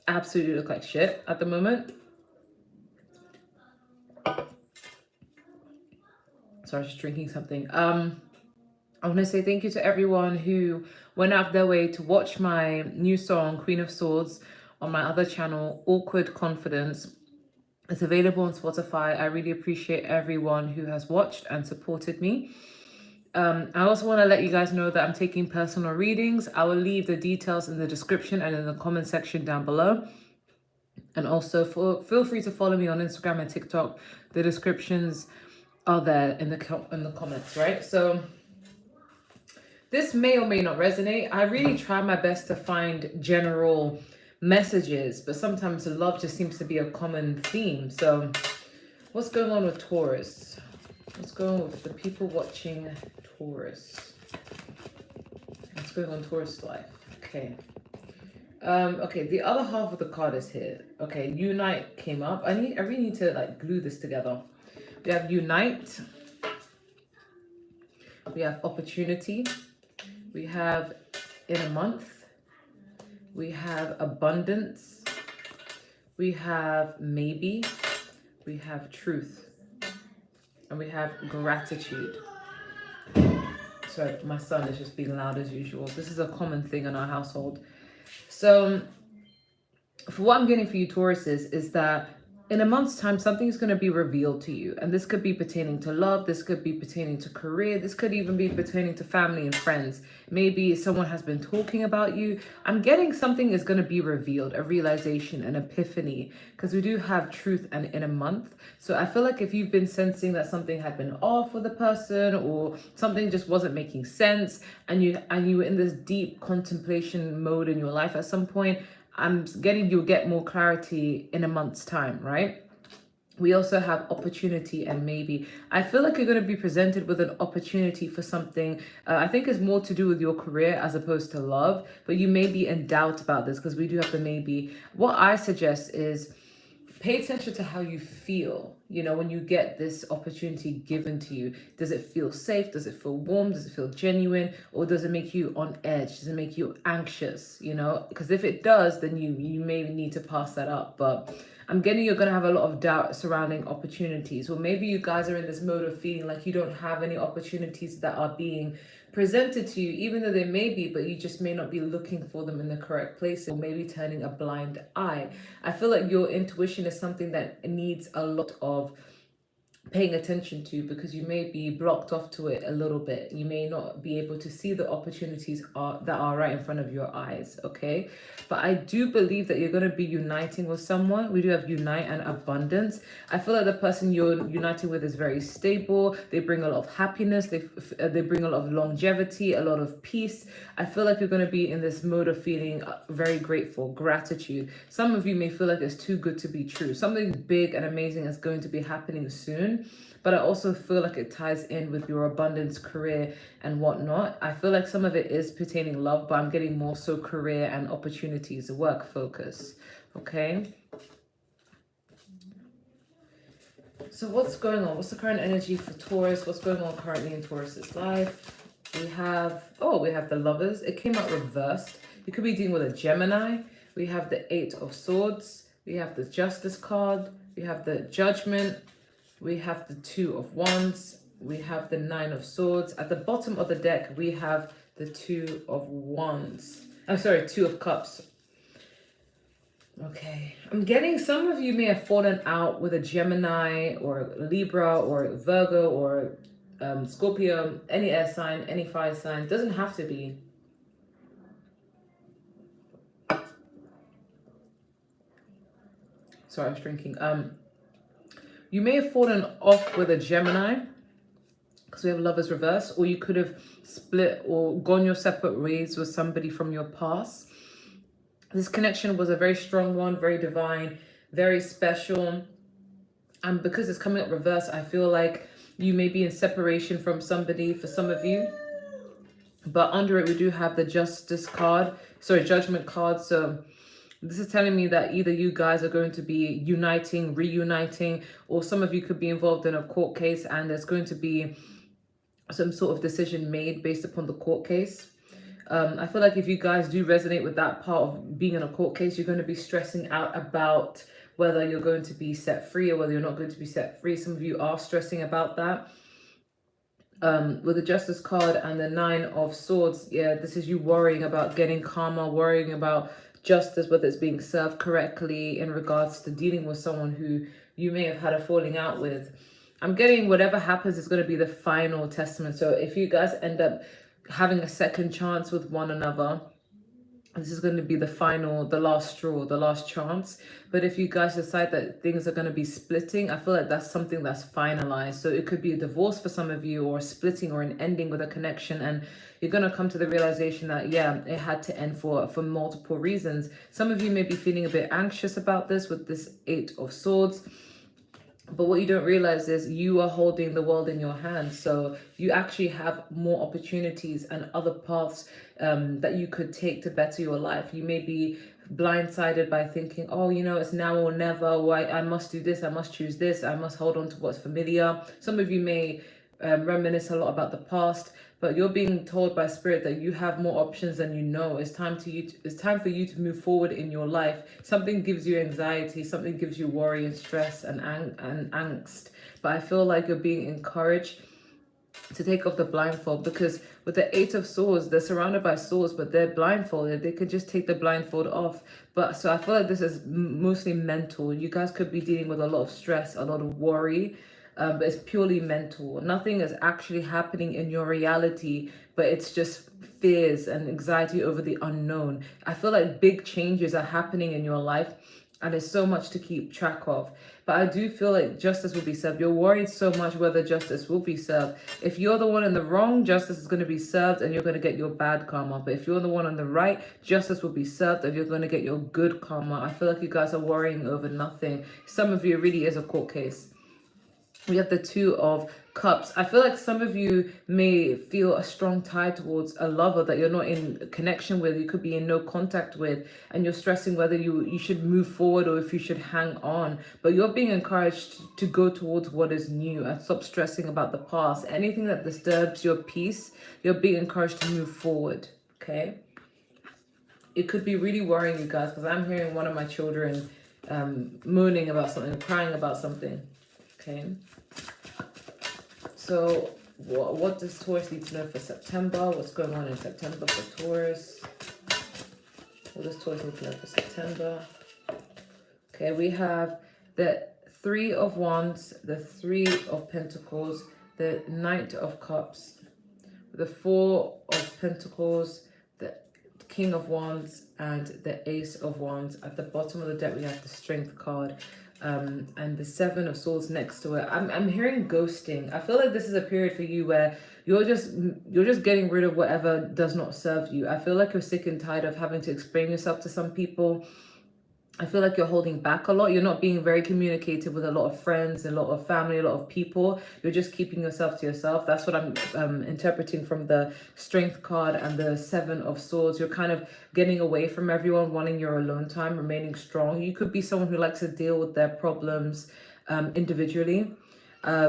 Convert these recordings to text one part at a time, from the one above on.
absolutely look like shit at the moment. Sorry, just drinking something. I want to say thank you to everyone who went out of their way to watch my new song, Queen of Swords, on my other channel, Awkward Confidence. It's available on Spotify. I really appreciate everyone who has watched and supported me. I also want to let you guys know that I'm taking personal readings. I will leave the details in the description and in the comment section down below. And also feel free to follow me on Instagram and TikTok. The descriptions are there in the comments, right? So this may or may not resonate. I really try my best to find general messages, but sometimes love just seems to be a common theme. So what's going on with Taurus? What's going on with the people watching Taurus? What's going on in Taurus life? Okay. Okay, the other half of the card is here. Okay, Unite came up. I really need to like glue this together. We have Unite. We have Opportunity. We have In a Month. We have Abundance. We have Maybe. We have Truth. And we have Gratitude. Sorry, my son is just being loud as usual. This is a common thing in our household. So for what I'm getting for you, Tauruses, is that in a month's time, something's going to be revealed to you. And this could be pertaining to love. This could be pertaining to career. This could even be pertaining to family and friends. Maybe someone has been talking about you. I'm getting something is going to be revealed, a realization, an epiphany, because we do have truth and in a month. So I feel like if you've been sensing that something had been off with the person or something just wasn't making sense and you were in this deep contemplation mode in your life at some point, I'm getting you'll get more clarity in a month's time, right? We also have opportunity and maybe. I feel like you're going to be presented with an opportunity for something. I think it's more to do with your career as opposed to love, but you may be in doubt about this because we do have the maybe. What I suggest is pay attention to how you feel, you know, when you get this opportunity given to you. Does it feel safe? Does it feel warm? Does it feel genuine? Or does it make you on edge? Does it make you anxious, you know? Because if it does, then you may need to pass that up. But I'm getting you're going to have a lot of doubt surrounding opportunities. Or maybe you guys are in this mode of feeling like you don't have any opportunities that are being presented to you, even though they may be, but you just may not be looking for them in the correct place, or maybe turning a blind eye. I feel like your intuition is something that needs a lot of paying attention to, because you may be blocked off to it a little bit. You may not be able to see the opportunities that are right in front of your eyes, okay? But I do believe that you're going to be uniting with someone. We do have unite and abundance. I feel like the person you're uniting with is very stable. They bring a lot of happiness. They bring a lot of longevity, a lot of peace. I feel like you're going to be in this mode of feeling very grateful, gratitude. Some of you may feel like it's too good to be true. Something big and amazing is going to be happening soon. But I also feel like it ties in with your abundance, career, and whatnot. I feel like some of it is pertaining love, but I'm getting more so career and opportunities, work focus. Okay. So what's going on? What's the current energy for Taurus? What's going on currently in Taurus's life? We have the Lovers. It came out reversed. You could be dealing with a Gemini. We have the Eight of Swords. We have the Justice card. We have the Judgment. We have the Two of Wands. We have the Nine of Swords. At the bottom of the deck, we have the Two of Wands. I'm sorry, Two of Cups. Okay. I'm getting some of you may have fallen out with a Gemini or Libra or Virgo or Scorpio, any air sign, any fire sign. Doesn't have to be. Sorry, I was drinking. You may have fallen off with a Gemini because we have Lovers reverse, or you could have split or gone your separate ways with somebody from your past. This connection was a very strong one, very divine, very special. And because it's coming up reverse, I feel like you may be in separation from somebody for some of you. But under it, we do have the Judgment card. So this is telling me that either you guys are going to be uniting, reuniting, or some of you could be involved in a court case and there's going to be some sort of decision made based upon the court case. I feel like if you guys do resonate with that part of being in a court case, you're going to be stressing out about whether you're going to be set free or whether you're not going to be set free. Some of you are stressing about that. With the Justice card and the Nine of Swords, yeah, this is you worrying about getting karma, worrying about justice, whether it's being served correctly in regards to dealing with someone who you may have had a falling out with. I'm getting whatever happens is going to be the final testament. So if you guys end up having a second chance with one another, this is going to be the final, the last straw, the last chance. But if you guys decide that things are going to be splitting, I feel like that's something that's finalized. So it could be a divorce for some of you, or a splitting, or an ending with a connection, and you're going to come to the realization that, yeah, it had to end for multiple reasons. Some of you may be feeling a bit anxious about this with this Eight of Swords. But what you don't realize is you are holding the world in your hands. So you actually have more opportunities and other paths that you could take to better your life. You may be blindsided by thinking, oh, you know, it's now or never. Why I must do this, I must choose this, I must hold on to what's familiar. Some of you may reminisce a lot about the past, but you're being told by spirit that you have more options than you know. It's time for you to move forward in your life. Something gives you anxiety, something gives you worry and stress and angst, but I feel like you're being encouraged to take off the blindfold, because with the Eight of Swords, they're surrounded by swords, but they're blindfolded. They could just take the blindfold off. But so I feel like this is mostly mental. You guys could be dealing with a lot of stress, a lot of worry, but it's purely mental. Nothing is actually happening in your reality, but it's just fears and anxiety over the unknown. I feel like big changes are happening in your life, and there's so much to keep track of. But I do feel like justice will be served. You're worried so much whether justice will be served. If you're the one in the wrong, justice is going to be served and you're going to get your bad karma. But if you're the one on the right, justice will be served and you're going to get your good karma. I feel like you guys are worrying over nothing. Some of you, it really is a court case. We have the Two of Cups. I feel like some of you may feel a strong tie towards a lover that you're not in connection with. You could be in no contact with, and you're stressing whether you should move forward or if you should hang on. But you're being encouraged to go towards what is new and stop stressing about the past. Anything that disturbs your peace, you're being encouraged to move forward. Okay? It could be really worrying you guys, because I'm hearing one of my children moaning about something, crying about something. Okay? So what does Taurus need to know for September? What's going on in September for Taurus? What does Taurus need to know for September? Okay, we have the Three of Wands, the Three of Pentacles, the Knight of Cups, the Four of Pentacles, the King of Wands, and the Ace of Wands. At the bottom of the deck, we have the Strength card. And the Seven of Swords next to it. I'm hearing ghosting. I feel like this is a period for you where you're just getting rid of whatever does not serve you. I feel like you're sick and tired of having to explain yourself to some people. I feel like you're holding back a lot. You're not being very communicative with a lot of friends, a lot of family, a lot of people. You're just keeping yourself to yourself. That's what I'm interpreting from the Strength card and the Seven of Swords. You're kind of getting away from everyone, wanting your alone time, remaining strong. You could be someone who likes to deal with their problems individually.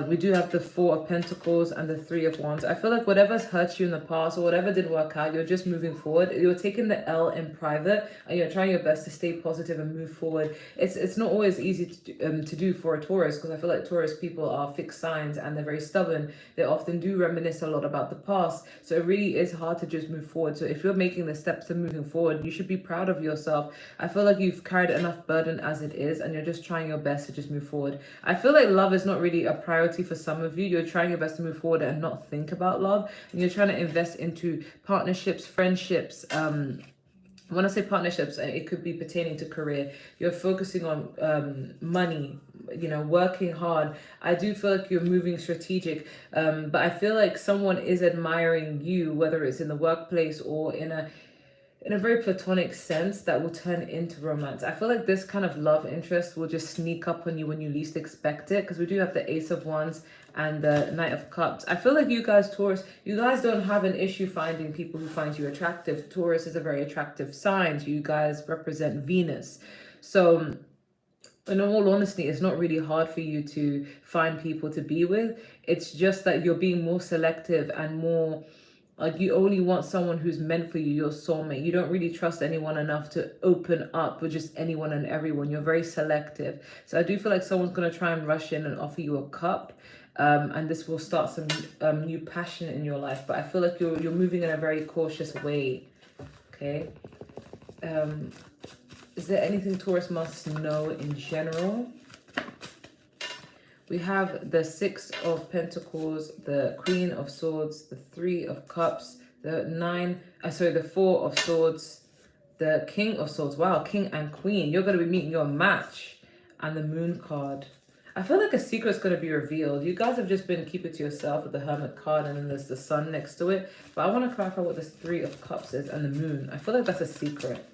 We do have the Four of Pentacles and the Three of Wands. I feel like whatever's hurt you in the past or whatever didn't work out, you're just moving forward. You're taking the L in private and you're trying your best to stay positive and move forward. It's not always easy to do for a Taurus, because I feel like Taurus people are fixed signs and they're very stubborn. They often do reminisce a lot about the past. So it really is hard to just move forward. So if you're making the steps to moving forward, you should be proud of yourself. I feel like you've carried enough burden as it is and you're just trying your best to just move forward. I feel like love is not really a priority for some of you. You're trying your best to move forward and not think about love, and you're trying to invest into partnerships, friendships. When I say partnerships, it could be pertaining to career. You're focusing on money, you know, working hard. I do feel like you're moving strategic, but I feel like someone is admiring you, whether it's in the workplace or in a very platonic sense that will turn into romance. I feel like this kind of love interest will just sneak up on you when you least expect it, because we do have the Ace of Wands and the Knight of Cups. I feel like you guys, Taurus, you guys don't have an issue finding people who find you attractive. Taurus is a very attractive sign. You guys represent Venus. So in all honesty, it's not really hard for you to find people to be with. It's just that you're being more selective and more Like you only want someone who's meant for you, your soulmate. You don't really trust anyone enough to open up with just anyone and everyone. You're very selective. So I do feel like someone's going to try and rush in and offer you a cup. And this will start some new passion in your life. But I feel like you're moving in a very cautious way. Okay. Is there anything Taurus must know in general? We have the Six of Pentacles, the Queen of Swords, the Three of Cups, the Four of Swords, the King of Swords. Wow, King and Queen. You're going to be meeting your match. And the Moon card. I feel like a secret's going to be revealed. You guys have just been keep it to yourself with the Hermit card, and then there's the Sun next to it. But I want to clarify what this Three of Cups is and the Moon. I feel like that's a secret.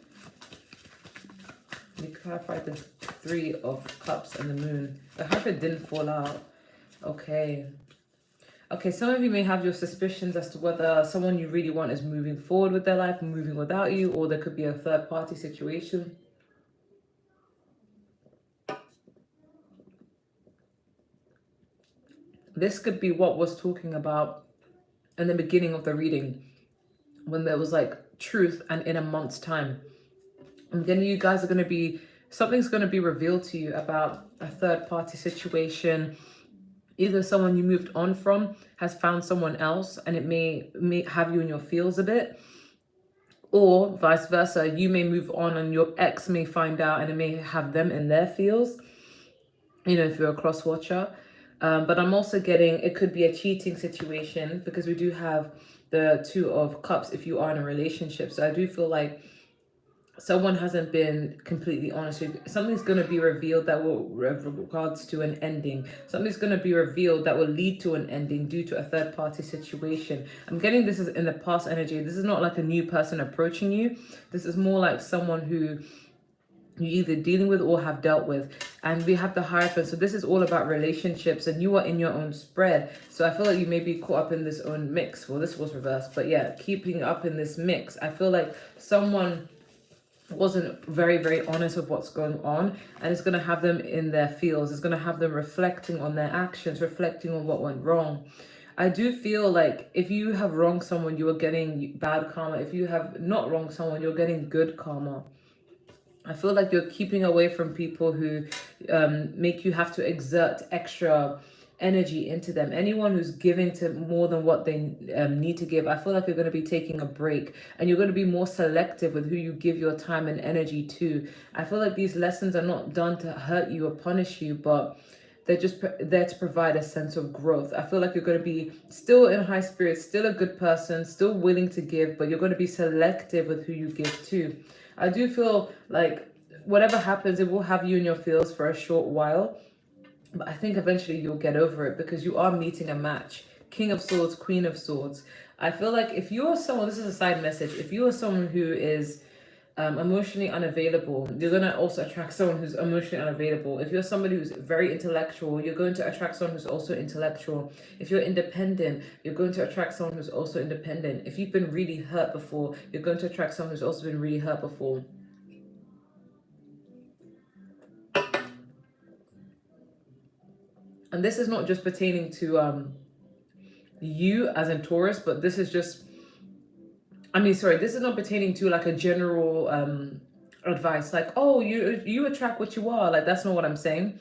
We clarified the Three of Cups and the Moon. I hope it didn't fall out. Okay. Okay, some of you may have your suspicions as to whether someone you really want is moving forward with their life, moving without you, or there could be a third party situation. This could be what was talking about in the beginning of the reading, when there was like truth and in a month's time. I'm getting you guys are going to be, something's going to be revealed to you about a third party situation. Either someone you moved on from has found someone else and it may have you in your feels a bit, or vice versa. You may move on and your ex may find out and it may have them in their feels, you know, if you're a cross watcher. But I'm also getting, it could be a cheating situation because we do have the Two of Cups if you are in a relationship. So I do feel like someone hasn't been completely honest with you. Something's going to be revealed that will, regards to an ending. Something's going to be revealed that will lead to an ending due to a third party situation. I'm getting this is in the past energy. This is not like a new person approaching you. This is more like someone who you either dealing with or have dealt with. And we have the Hierophant. So this is all about relationships and you are in your own spread. So I feel like you may be caught up in this own mix. Well, this was reversed, but yeah, keeping up in this mix. I feel like someone wasn't very, very honest with what's going on, and it's going to have them in their feels. It's going to have them reflecting on their actions, reflecting on what went wrong. I do feel like if you have wronged someone, you are getting bad karma. If you have not wronged someone, you're getting good karma. I feel like you're keeping away from people who make you have to exert extra energy into them. Anyone who's giving to more than what they need to give, I feel like you're going to be taking a break and you're going to be more selective with who you give your time and energy to. I feel like these lessons are not done to hurt you or punish you, but they're just there to provide a sense of growth. I feel like you're going to be still in high spirits, still a good person, still willing to give, but you're going to be selective with who you give to. I do feel like whatever happens, it will have you in your feels for a short while. But I think eventually you'll get over it because you are meeting a match. King of Swords, Queen of Swords. I feel like if you're someone, this is a side message, if you are someone who is emotionally unavailable, you're going to also attract someone who's emotionally unavailable. If you're somebody who's very intellectual, you're going to attract someone who's also intellectual. If you're independent, you're going to attract someone who's also independent. If you've been really hurt before, you're going to attract someone who's also been really hurt before. And this is not just pertaining to you as in Taurus, but this is just, this is not pertaining to like a general advice, like, oh, you attract what you are. Like, that's not what I'm saying.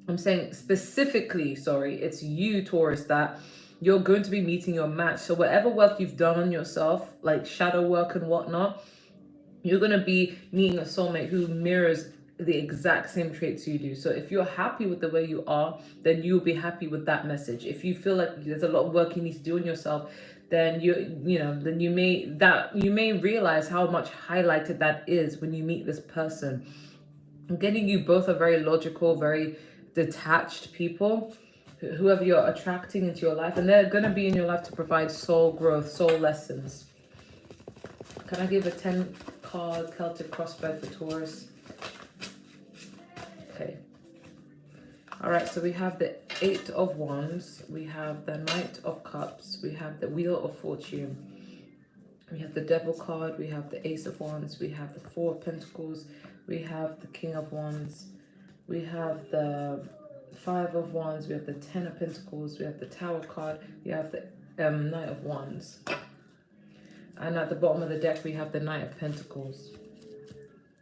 I'm saying specifically, it's you, Taurus, that you're going to be meeting your match. So whatever work you've done on yourself, like shadow work and whatnot, you're going to be meeting a soulmate who mirrors the exact same traits you do. So if you're happy with the way you are, then you'll be happy with that message. If you feel like there's a lot of work you need to do on yourself, then you may realize how much highlighted that is when you meet this person. I'm getting you both are very logical, very detached people, whoever you're attracting into your life, and they're going to be in your life to provide soul growth, soul lessons. Can I give a 10 card Celtic crossbow for Taurus? Okay. All right, so we have the 8 of Wands, we have the Knight of Cups, we have the Wheel of Fortune, we have the Devil card, we have the Ace of Wands, we have the 4 of Pentacles, we have the King of Wands, we have the 5 of Wands, we have the 10 of Pentacles, we have the Tower card, we have the Knight of Wands. And at the bottom of the deck, we have the Knight of Pentacles.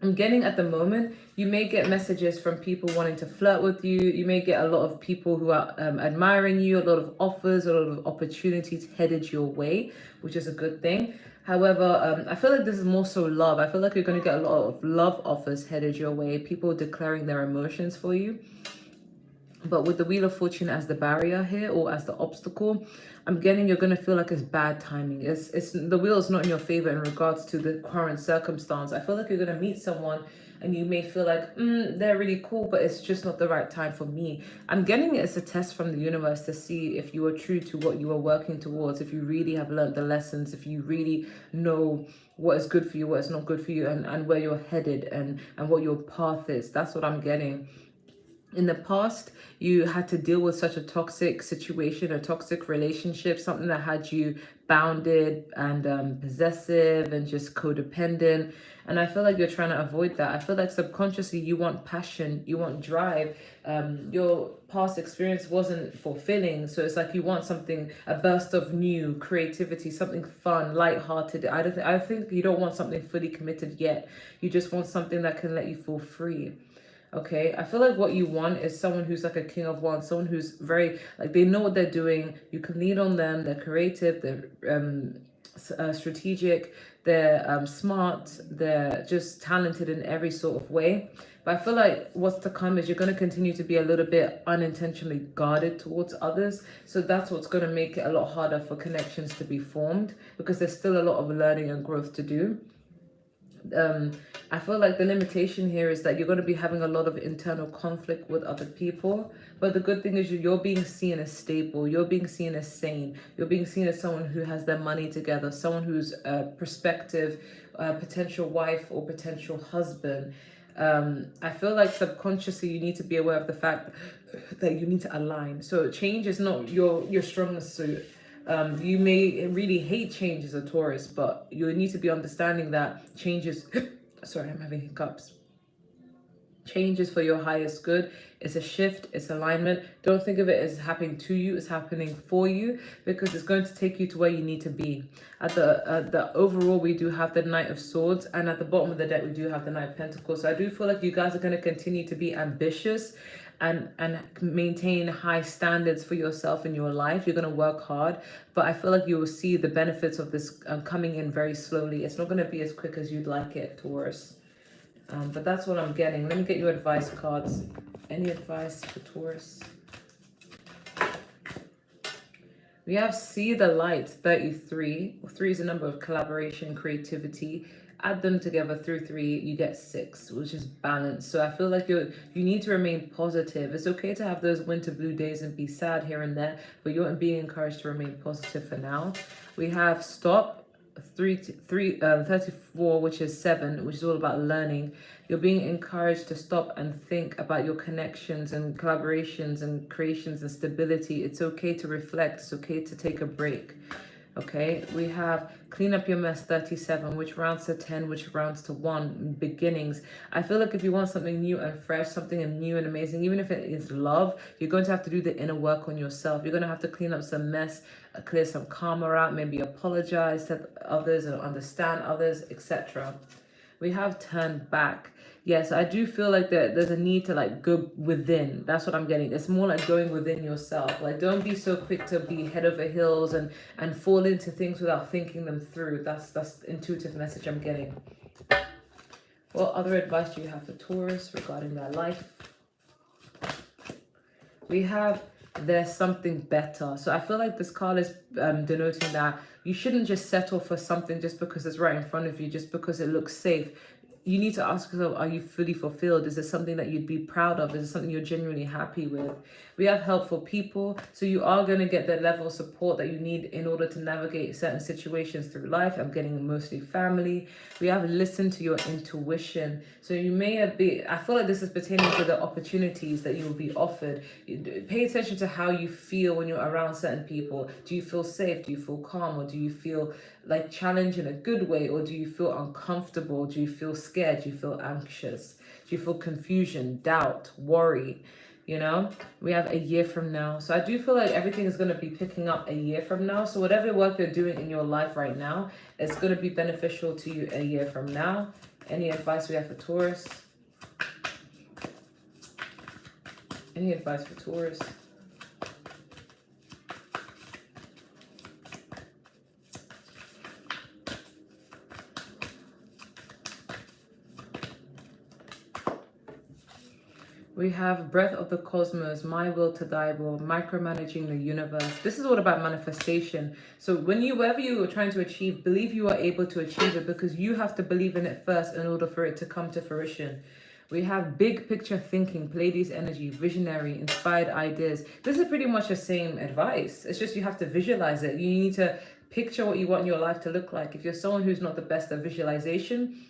I'm getting at the moment, you may get messages from people wanting to flirt with you. You may get a lot of people who are admiring you, a lot of offers, a lot of opportunities headed your way, which is a good thing. However, I feel like this is more so love. I feel like you're going to get a lot of love offers headed your way, people declaring their emotions for you. But with the Wheel of Fortune as the barrier here, or as the obstacle, I'm getting you're going to feel like it's bad timing. It's the wheel is not in your favor in regards to the current circumstance. I feel like you're going to meet someone and you may feel like, they're really cool, but it's just not the right time for me. I'm getting it as a test from the universe to see if you are true to what you are working towards, if you really have learned the lessons, if you really know what is good for you, what is not good for you, and where you're headed, and what your path is. That's what I'm getting. In the past, you had to deal with such a toxic situation, a toxic relationship, something that had you bounded and possessive and just codependent. And I feel like you're trying to avoid that. I feel like subconsciously you want passion, you want drive. Your past experience wasn't fulfilling. So it's like you want something, a burst of new creativity, something fun, lighthearted. I think you don't want something fully committed yet. You just want something that can let you feel free. Okay, I feel like what you want is someone who's like a king of wands, someone who's very, like, they know what they're doing. You can lean on them. They're creative, they're strategic, they're smart, they're just talented in every sort of way. But I feel like what's to come is you're going to continue to be a little bit unintentionally guarded towards others. So that's what's going to make it a lot harder for connections to be formed, because there's still a lot of learning and growth to do. I feel like the limitation here is that you're going to be having a lot of internal conflict with other people. But the good thing is you're being seen as stable. You're being seen as sane. You're being seen as someone who has their money together, someone who's a prospective potential wife or potential husband. I feel like subconsciously you need to be aware of the fact that you need to align. So change is not your strongest suit. You may really hate change as a Taurus, but you need to be understanding that changes. Sorry, I'm having hiccups. Change is for your highest good. It's a shift, it's alignment. Don't think of it as happening to you, it's happening for you, because it's going to take you to where you need to be. At the overall, we do have the Knight of Swords, and at the bottom of the deck, we do have the Knight of Pentacles. So I do feel like you guys are going to continue to be ambitious and maintain high standards for yourself in your life. You're going to work hard, but I feel like you will see the benefits of this coming in very slowly. It's not going to be as quick as you'd like it, Taurus. But that's what I'm getting. Let me get your advice cards. Any advice for Taurus? We have See the Light, 33. 3 is a number of collaboration, creativity. Add them together through 3, you get 6, which is balanced. So I feel like you need to remain positive. It's okay to have those winter blue days and be sad here and there, but you're being encouraged to remain positive for now. We have Stop, 34, which is 7, which is all about learning. You're being encouraged to stop and think about your connections and collaborations and creations and stability. It's okay to reflect. It's okay to take a break. Okay, we have Clean Up Your Mess, 37, which rounds to 10, which rounds to 1, beginnings. I feel like if you want something new and fresh, something new and amazing, even if it is love, you're going to have to do the inner work on yourself. You're going to have to clean up some mess, clear some karma out, maybe apologize to others and understand others, etc. We have Turned Back. Yes, I do feel like there's a need to like go within. That's what I'm getting. It's more like going within yourself. Like, don't be so quick to be head over heels and fall into things without thinking them through. That's the intuitive message I'm getting. What other advice do you have for Taurus regarding their life? We have There's Something Better. So I feel like this card is denoting that you shouldn't just settle for something just because it's right in front of you, just because it looks safe. You need to ask yourself, are you fully fulfilled? Is it something that you'd be proud of? Is it something you're genuinely happy with? We have helpful people. So you are going to get the level of support that you need in order to navigate certain situations through life. I'm getting mostly family. We have Listen to Your Intuition. So you may be, I feel like this is pertaining to the opportunities that you will be offered. Pay attention to how you feel when you're around certain people. Do you feel safe? Do you feel calm? Or do you feel like challenged in a good way? Or do you feel uncomfortable? Do you feel scared? Do you feel anxious? Do you feel confusion, doubt, worry? you know. We have a year from now. So I do feel like everything is going to be picking up a year from now. So whatever work you're doing in your life right now, it's going to be beneficial to you a year from now. Any advice we have for Taurus? Any advice for Taurus? We have breath of the cosmos, my will to thy will, micromanaging the universe. This is all about manifestation. So wherever you are trying to achieve, believe you are able to achieve it, because you have to believe in it first in order for it to come to fruition. We have big picture thinking, Pleiades energy, visionary, inspired ideas. This is pretty much the same advice. It's just you have to visualize it. You need to picture what you want your life to look like. If you're someone who's not the best at visualization,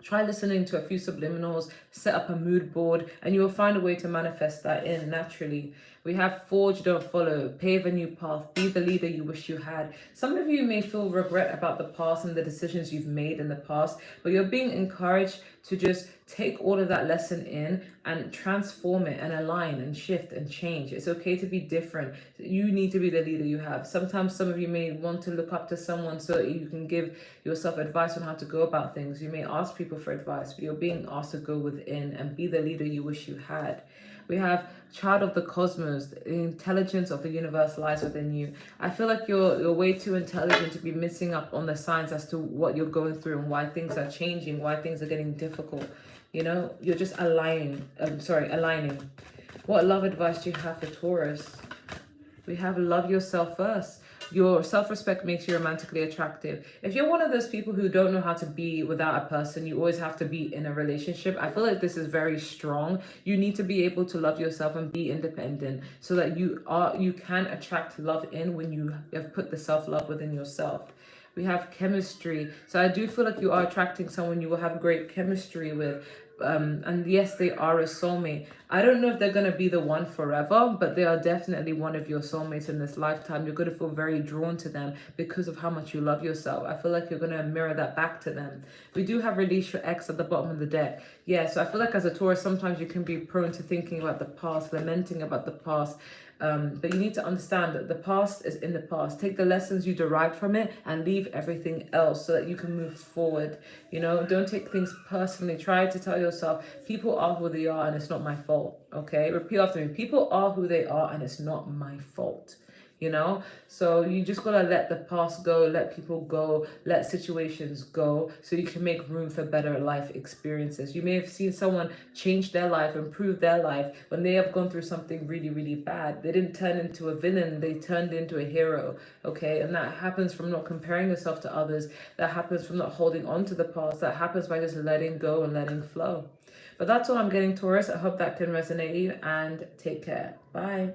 try listening to a few subliminals, set up a mood board, and you will find a way to manifest that in naturally. We have forge, don't follow, pave a new path, be the leader you wish you had. Some of you may feel regret about the past and the decisions you've made in the past, but you're being encouraged to just take all of that lesson in and transform it and align and shift and change. It's okay to be different. You need to be the leader you have. Sometimes some of you may want to look up to someone so that you can give yourself advice on how to go about things. You may ask people for advice, but you're being asked to go within and be the leader you wish you had. We have child of the cosmos, the intelligence of the universe lies within you. I feel like you're way too intelligent to be missing up on the signs as to what you're going through and why things are changing, why things are getting difficult. You know, you're just aligning. What love advice do you have for Taurus? We have love yourself first. Your self-respect makes you romantically attractive. If you're one of those people who don't know how to be without a person, you always have to be in a relationship, I feel like this is very strong. You need to be able to love yourself and be independent so that you can attract love in when you have put the self-love within yourself. We have chemistry. So I do feel like you are attracting someone you will have great chemistry with. And yes, they are a soulmate. I don't know if they're going to be the one forever, but they are definitely one of your soulmates in this lifetime. You're going to feel very drawn to them because of how much you love yourself. I feel like you're going to mirror that back to them. We do have release your ex at the bottom of the deck. Yeah, so I feel like as a Taurus, sometimes you can be prone to thinking about the past, lamenting about the past. But you need to understand that the past is in the past. Take the lessons you derived from it and leave everything else so that you can move forward. You know, don't take things personally. Try to tell yourself, people are who they are and it's not my fault. Okay? Repeat after me. People are who they are and it's not my fault. You know, so you just gotta let the past go, let people go, let situations go, so you can make room for better life experiences. You may have seen someone change their life, improve their life when they have gone through something really, really bad. They didn't turn into a villain, they turned into a hero. Okay, and that happens from not comparing yourself to others. That happens from not holding on to the past. That happens by just letting go and letting flow. But that's all I'm getting, Taurus. I hope that can resonate you, and take care. Bye.